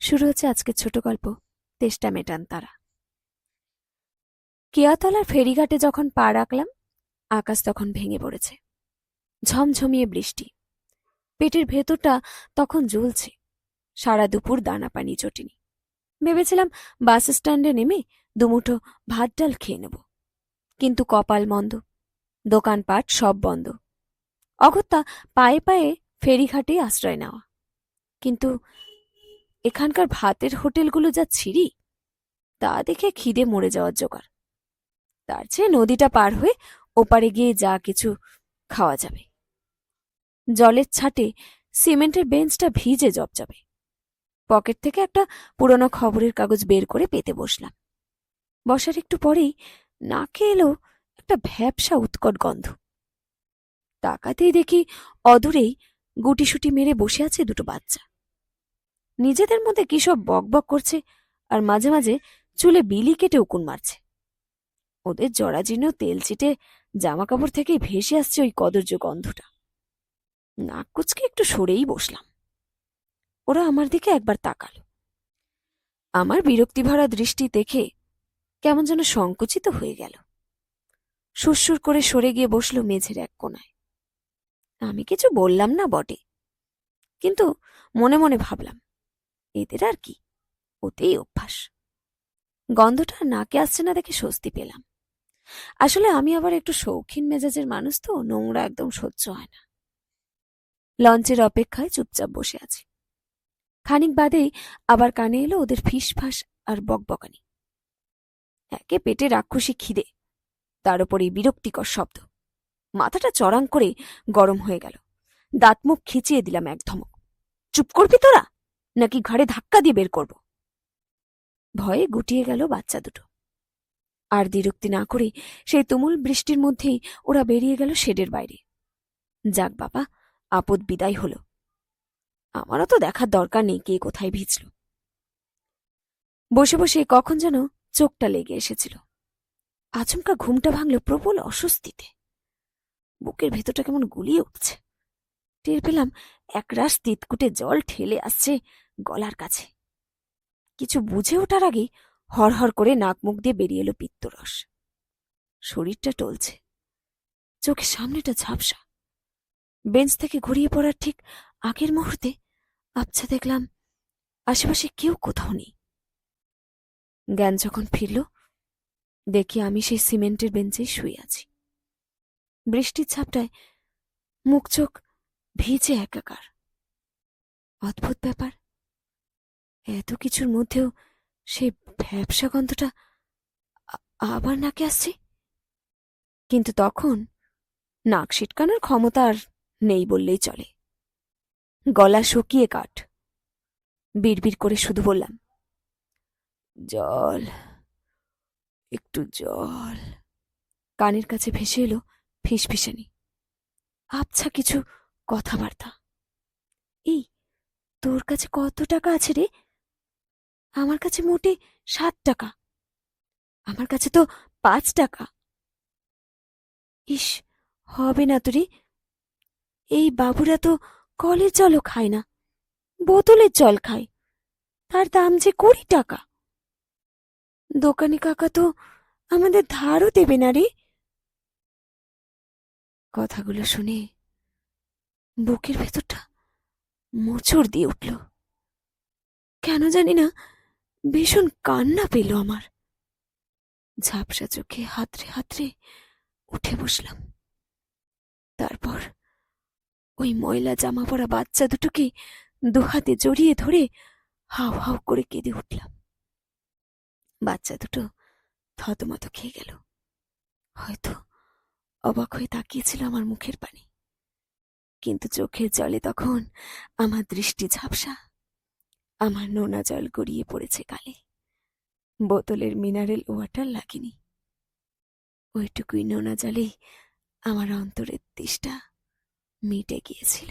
শুরু হচ্ছে আজকের ছোট গল্প, তেষ্টা মেটান তারা। কেয়াতলার ফেরিঘাটে যখন পা রাখলাম, আকাশ তখন ভেঙে পড়েছে। ঝমঝমিয়ে বৃষ্টি। পেটের ভেতরটা তখন জ্বলছে। সারা দুপুর দানা পানি জোটেনি। ভেবেছিলাম বাস স্ট্যান্ডে নেমে দুমুঠো ভাত ডাল খেয়ে নেব, কিন্তু কপাল মন্দ, দোকানপাট সব বন্ধ। অগত্যা পায়ে পায়ে ফেরিঘাটে আশ্রয় নেওয়া। কিন্তু এখানকার ভাতের হোটেলগুলো যা ছিঁড়ি, তা দেখে খিদে মরে যাওয়ার জোগাড়। তার চেয়ে নদীটা পার হয়ে ওপারে গিয়ে যা কিছু খাওয়া যাবে। জলের ছাটে সিমেন্টের বেঞ্চটা ভিজে জবজবে। পকেট থেকে একটা পুরনো খবরের কাগজ বের করে পেতে বসলাম। বসার একটু পরেই নাকে এলো একটা ভ্যাপসা উৎকট গন্ধ। তাকাতেই দেখি অদূরেই গুটিসুটি মেরে বসে আছে দুটো বাচ্চা। নিজেদের মধ্যে কি সব বকবক করছে, আর মাঝে মাঝে চুলে বিলি কেটে উকুন মারছে। ওদের জরাজীর্ণ তেল চিটে জামা কাপড় থেকে ভেসে আসছে ওই কদর্য গন্ধটা। নাক কুচকে একটু সরেই বসলাম। ওরা আমার দিকে একবার তাকালো। আমার বিরক্তিভরা দৃষ্টি দেখে কেমন যেন সংকুচিত হয়ে গেল। সুরসুর করে সরে গিয়ে বসলো মেঝের এক কোণায়। আমি কিছু বললাম না বটে, কিন্তু মনে মনে ভাবলাম, এদের আর কি, ওতেই অভ্যাস। গন্ধটা নাকে আসছে না দেখে স্বস্তি পেলাম। আসলে আমি আবার একটু শৌখিন মেজাজের মানুষ, তো নোংরা একদম সহ্য হয় না। লঞ্চের অপেক্ষায় চুপচাপ বসে আছি। খানিক বাদেই আবার কানে এলো ওদের ফিসফাস আর বকবকানি। একে পেটে রাক্ষসী খিদে, তার উপরে বিরক্তিকর শব্দ। মাথাটা চড়াং করে গরম হয়ে গেল। দাঁত মুখ খিচিয়ে দিলাম এক ধমক। চুপ করবি তোরা, নাকি ঘাড়ে ধাক্কা দিয়ে বের করব? ভয়ে গুটিয়ে গেল বাচ্চা দুটো। আর দ্বিরুক্তি না করে সেই তুমুল বৃষ্টির মধ্যেই ওরা বেরিয়ে গেল শেডের বাইরে। যাক বাবা, আপদ বিদায় হলো। আমারও তো দেখার দরকার নেই কে কোথায় ভিজল। বসে বসে কখন যেন চোখটা লেগে এসেছিল। আচমকা ঘুমটা ভাঙল প্রবল অস্বস্তিতে। বুকের ভেতরটা কেমন গুলিয়ে উঠছে। টের পেলাম একরাশ তিতকুটে জল ঠেলে আসছে গলার কাছে। কিছু বুঝে ওঠার আগেই হরহর করে নাক মুখ দিয়ে বেরিয়ে এলো পিত্তরস। শরীরটা টলছে, চোখের সামনেটা ঝাপসা। বেঞ্চ থেকে ঘুরিয়ে পড়ার ঠিক আগের মুহূর্তে আবছা দেখলাম আশেপাশে কেউ কোথাও নেই। জ্ঞান যখন ফিরল, দেখি আমি সেই সিমেন্টের বেঞ্চেই শুয়ে আছি। বৃষ্টির ছাপটায় মুখ চোখ ভিজে একাকার। অদ্ভুত ব্যাপার, এত কিছুর মধ্যেও সেই ভ্যাপসা গন্ধটা আবার নাকে আসছে। কিন্তু তখন নাক সিটকানোর ক্ষমতা আর নেই বললেই চলে। গলা শুকিয়ে কাঠ। বিড়বিড় করে শুধু বললাম, জল, একটু জল। কানের কাছে ভেসে এলো ফিসফিসানি, আবছা কিছু কথাবার্তা। এই, তোর কাছে কত টাকা আছে রে? আমার কাছে মোটে 7 টাকা। আমার কাছে তো 5 টাকা। ইস, হবে না তো রে। এই বাবুরা তো কলের জলও খায় না, বোতলের জল খায়, তার দাম যে 20 টাকা। দোকানি কাকা তো আমাদের ধারও দেবে না রে। কথাগুলো শুনে বুকের ভেতরটা মোচড় দিয়ে উঠল। কেন জানি না ভীষণ কান্না পেল আমার। ঝাপসা চোখে হাতড়ে হাতড়ে উঠে বসলাম। তারপর ওই ময়লা জামা পরা বাচ্চা দুটোকে দুহাতে জড়িয়ে ধরে হাউ হাউ করে কেঁদে উঠলাম। বাচ্চা দুটো থতমত খেয়ে গেল। হয়তো অবাক হয়ে তাকিয়েছিল আমার মুখের পানে, কিন্তু চোখের জলে তখন আমার দৃষ্টি ঝাপসা। আমার নোনা জল গড়িয়ে পড়েছে গালে। বোতলের মিনারেল ওয়াটার লাগেনি। ওইটুকুই নোনা জলেই আমার অন্তরের তৃষ্ণা মিটে গিয়েছিল।